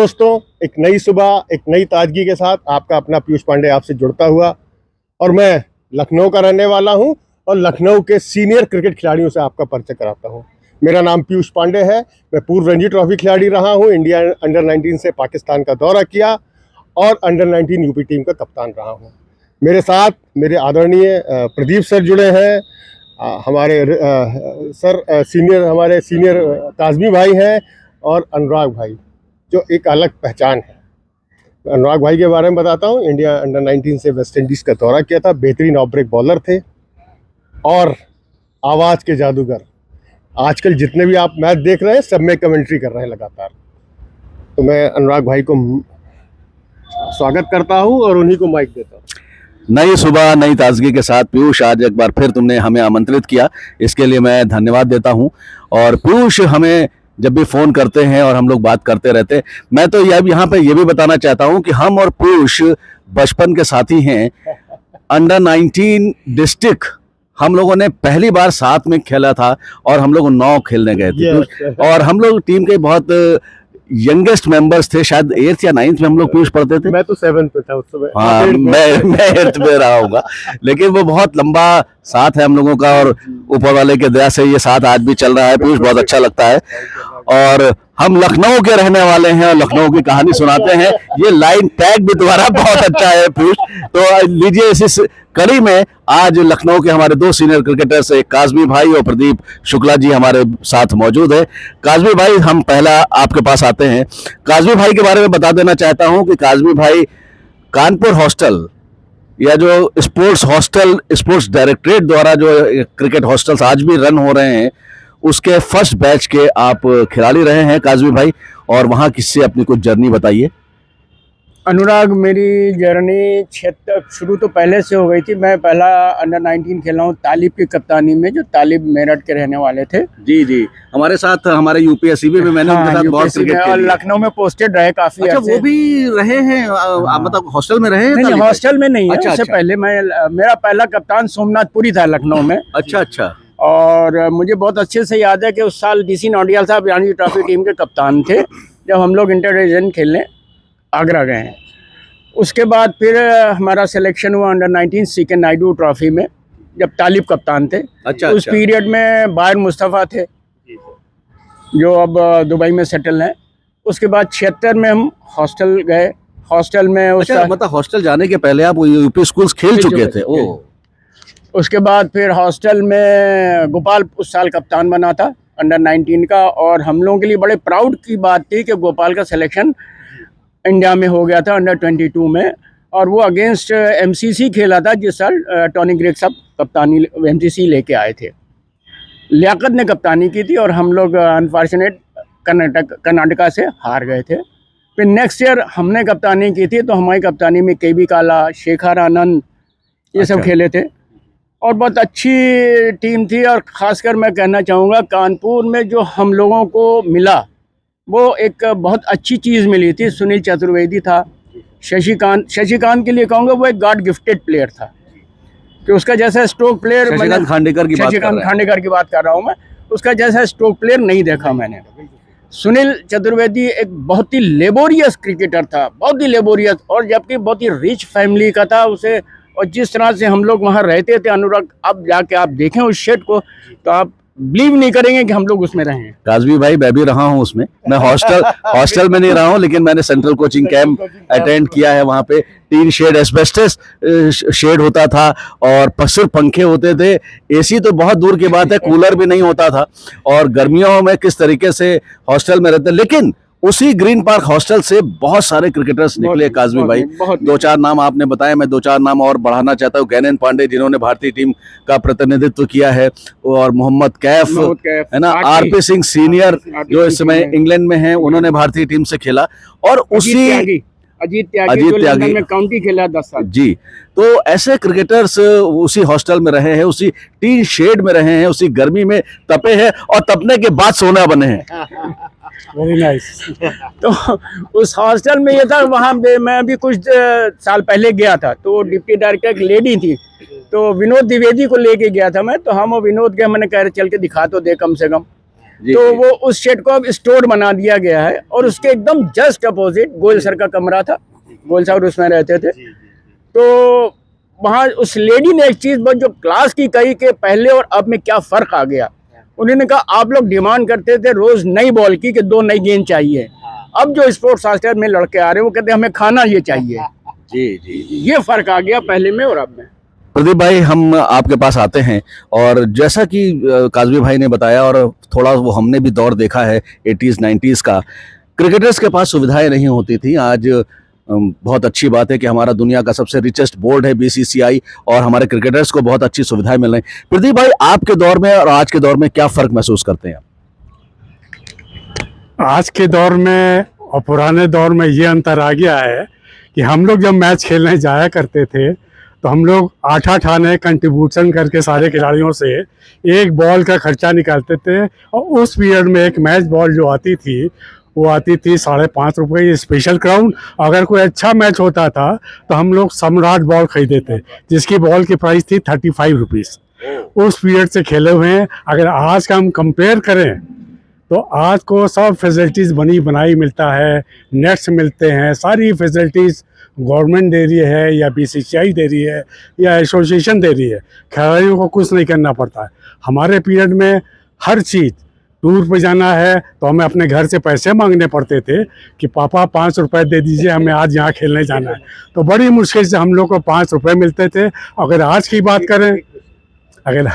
दोस्तों, एक नई सुबह, एक नई ताजगी के साथ आपका अपना पीयूष पांडे आपसे जुड़ता हुआ। और मैं लखनऊ का रहने वाला हूं और लखनऊ के सीनियर क्रिकेट खिलाड़ियों से आपका परिचय कराता हूं। मेरा नाम पीयूष पांडे है। मैं पूर्व रणजी ट्रॉफी खिलाड़ी रहा हूं, इंडिया अंडर 19 से पाकिस्तान का दौरा किया और अंडर 19 यूपी टीम का कप्तान रहा हूं। मेरे साथ मेरे आदरणीय प्रदीप सर जुड़े हैं, हमारे हमारे सीनियर काजमी भाई हैं और अनुराग भाई, जो एक अलग पहचान है। अनुराग भाई के बारे में बताता हूँ। इंडिया अंडर 19 से वेस्ट इंडीज़ का दौरा किया था, बेहतरीन ऑफ ब्रेक बॉलर थे और आवाज़ के जादूगर। आजकल जितने भी आप मैच देख रहे हैं सब में कमेंट्री कर रहे हैं लगातार। तो मैं अनुराग भाई को स्वागत करता हूँ और उन्हीं को माइक देता हूँ। नई सुबह नई ताजगी के साथ पीयूष, आज एक बार फिर तुमने हमें आमंत्रित किया, इसके लिए मैं धन्यवाद देता हूं। और पीयूष हमें जब भी फ़ोन करते हैं और हम लोग बात करते रहते हैं, मैं तो यहाँ पे ये भी बताना चाहता हूं कि हम और पीयूष बचपन के साथी हैं। अंडर 19 डिस्ट्रिक्ट हम लोगों ने पहली बार साथ में खेला था और हम लोग 9 खेलने गए थे। और हम लोग टीम के बहुत यंगेस्ट मेंबर्स थे, शायद 8th या 9th में हम लोग पीयूष पढ़ते थे। मैं तो 7th पे था उस समय। हाँ, मैं 8th में रहा होगा, लेकिन वो बहुत लंबा साथ है हम लोगों का और ऊपर वाले के दया से ये साथ आज भी चल रहा है। पीयूष, बहुत अच्छा लगता है। और हम लखनऊ के रहने वाले हैं और लखनऊ की कहानी सुनाते हैं। ये लाइन टैग भी तुम्हारा बहुत अच्छा है पीयूष। तो लीजिए, इस कड़ी में आज लखनऊ के हमारे 2 सीनियर क्रिकेटर्स, एक काजमी भाई और प्रदीप शुक्ला जी हमारे साथ मौजूद है। काजमी भाई, हम पहला आपके पास आते हैं। काजमी भाई के बारे में बता देना चाहता हूं कि काजमी भाई कानपुर हॉस्टल या जो स्पोर्ट्स हॉस्टल, स्पोर्ट्स डायरेक्टरेट द्वारा जो क्रिकेट हॉस्टल्स आज भी रन हो रहे हैं, उसके फर्स्ट बैच के आप खिलाड़ी रहे हैं काजमी भाई। और वहाँ किससे अपनी कुछ जर्नी बताइए। अनुराग, मेरी जर्नी क्षेत्र शुरू तो पहले से हो गई थी। मैं पहला अंडर 19 खेला हूँ तालिब की कप्तानी में, जो तालिब मेरठ के रहने वाले थे। जी जी, हमारे साथ हमारे यूपीएससीबी में मैंने उनके साथ बहुत क्रिकेट खेली। और लखनऊ में पोस्टेड रहे काफी। अच्छा, वो भी रहे हैं? मतलब हॉस्टल में रहे हैं? नहीं, हॉस्टल में नहीं है। अच्छा, उससे पहले मेरा पहला कप्तान सोमनाथपुरी था लखनऊ में। अच्छा अच्छा। और मुझे बहुत अच्छे से याद है कि उस साल डीसी नौडियाल साहब रणजी ट्रॉफी टीम के कप्तान थे जब हम लोग इंटर डिवीजन खेलने आगरा गए हैं। उसके बाद फिर हमारा सिलेक्शन हुआ अंडर 19 सीके नायडू ट्रॉफी में, जब तालिब कप्तान थे। अच्छा, उस पीरियड में बायर मुस्तफ़ा थे, जो अब दुबई में सेटल हैं। उसके बाद 76 में हम हॉस्टल गए। हॉस्टल में मतलब हॉस्टल जाने के पहले आप यूपी स्कूल्स खेल चुके थे? ओह। उसके बाद फिर हॉस्टल में गोपाल उस साल कप्तान बना था अंडर 19 का, और हम लोगों के लिए बड़े प्राउड की बात थी कि गोपाल का सिलेक्शन इंडिया में हो गया था अंडर 22 में। और वो अगेंस्ट एमसीसी खेला था जिस साल टॉनी ग्रेग साहब कप्तानी एमसीसी लेके आए थे। लियाकत ने कप्तानी की थी और हम लोग अनफॉर्चुनेट कर्नाटका से हार गए थे। फिर नेक्स्ट ईयर हमने कप्तानी की थी, तो हमारी कप्तानी में केबी काला, शेखर आनंद, ये सब खेले थे और बहुत अच्छी टीम थी। और ख़ासकर मैं कहना चाहूँगा, कानपुर में जो हम लोगों को मिला वो एक बहुत अच्छी चीज़ मिली थी। सुनील चतुर्वेदी था, शशिकांत के लिए कहूँगा वो एक गॉड गिफ्टेड प्लेयर था कि उसका जैसा स्ट्रोक प्लेयर, शशिकांत खांडेकर की बात कर रहा हूँ मैं, उसका जैसा स्ट्रोक प्लेयर नहीं देखा मैंने। सुनील चतुर्वेदी एक बहुत ही लेबोरियस क्रिकेटर था, बहुत ही लेबोरियस, और जबकि बहुत ही रिच फैमिली का था उसे। और जिस तरह से हम लोग वहाँ रहते थे अनुराग, अब जाके आप देखें उस शेड को तो आप बिलीव नहीं करेंगे कि हम लोग उसमें रहे हैं। काजमी भाई, मैं भी रहा हूँ उसमें। मैं हॉस्टल में नहीं रहा हूँ, लेकिन मैंने सेंट्रल कोचिंग कैंप अटेंड किया है। वहाँ पे 3 शेड, एस्बेस्टस शेड होता था और सिर्फ पंखे होते थे। एसी तो बहुत दूर की बात है, कूलर भी नहीं होता था। और गर्मियों में किस तरीके से हॉस्टल में रहते, लेकिन उसी ग्रीन पार्क हॉस्टल से बहुत सारे क्रिकेटर्स निकले काजमी भाई। 2-4 नाम आपने बताए, मैं 2-4 नाम और बढ़ाना चाहता हूँ। गैनेन पांडे, जिन्होंने भारतीय टीम का प्रतिनिधित्व किया है, और मोहम्मद कैफ है ना, आरपी सिंह सीनियर जो इस समय इंग्लैंड में हैं, उन्होंने भारतीय टीम से खेला। और उसी अजीत त्यागी में काउंटी खेला 10 साल। जी, तो ऐसे क्रिकेटर्स उसी हॉस्टल में रहे हैं, उसी टीन शेड में रहे हैं, उसी गर्मी में तपे हैं और तपने के बाद सोना बने हैं। Very nice. तो उस हॉस्टल में ये था, वहाँ मैं अभी कुछ साल पहले गया था, तो डिप्टी डायरेक्टर एक लेडी थी, तो विनोद द्विवेदी को लेके गया था मैं। तो हम और विनोद गए, मैंने कह रहे चल के दिखा तो दे कम से कम। जी, तो जी। वो उस शेड को अब स्टोर बना दिया गया है और उसके एकदम जस्ट अपोजिट गोयल सर का कमरा था, गोयल साहब उसमें रहते थे। तो वहाँ उस लेडी ने एक चीज जो क्लास की कही कि पहले और अब में क्या फर्क आ गया। उन्होंने कहा आप लोग डिमांड करते थे रोज नई बॉल की कि 2 नई गेंद चाहिए, अब जो स्पोर्ट्स मास्टर में लड़के आ रहे हैं वो कहते हैं हमें खाना ये चाहिए। जी जी जी। ये फर्क आ गया पहले में और अब में। प्रदीप भाई, हम आपके पास आते हैं और जैसा कि काजवी भाई ने बताया और थोड़ा वो हमने भी दौर देखा है 80s 90s का, क्रिकेटर्स के पास सुविधाएं नहीं होती थी। आज बहुत अच्छी बात है कि हमारा दुनिया का सबसे रिचेस्ट बोर्ड है बीसीसीआई और हमारे क्रिकेटर्स को बहुत अच्छी सुविधाएं मिल रही हैं। प्रदीप भाई, आपके दौर में और आज के दौर में क्या फ़र्क महसूस करते हैं? आज के दौर में और पुराने दौर में ये अंतर आ गया है कि हम लोग जब मैच खेलने जाया करते थे तो हम लोग 8-8 आने कंट्रीब्यूशन करके सारे खिलाड़ियों से एक बॉल का खर्चा निकालते थे और उस पीरियड में एक मैच बॉल जो आती थी वो आती थी 5.5 रुपये की स्पेशल क्राउन। अगर कोई अच्छा मैच होता था तो हम लोग सम्राट बॉल खरीदे थे जिसकी बॉल की प्राइस थी 35 रुपीज़। उस पीरियड से खेले हुए हैं। अगर आज का हम कंपेयर करें तो आज को सब फैसिलिटीज़ बनी बनाई मिलता है, नेट्स मिलते हैं, सारी फैसिलिटीज़ गवर्नमेंट दे रही है या बीसीसीआई दे रही है या एसोसिएशन दे रही है। खिलाड़ियों को कुछ नहीं करना पड़ता है। हमारे पीरियड में हर चीज़, टूर पे जाना है तो हमें अपने घर से पैसे मांगने पड़ते थे कि पापा 5 रुपये दे दीजिए, हमें आज यहाँ खेलने जाना है। तो बड़ी मुश्किल से हम लोग को 5 रुपये मिलते थे। अगर आज की बात करें, अगर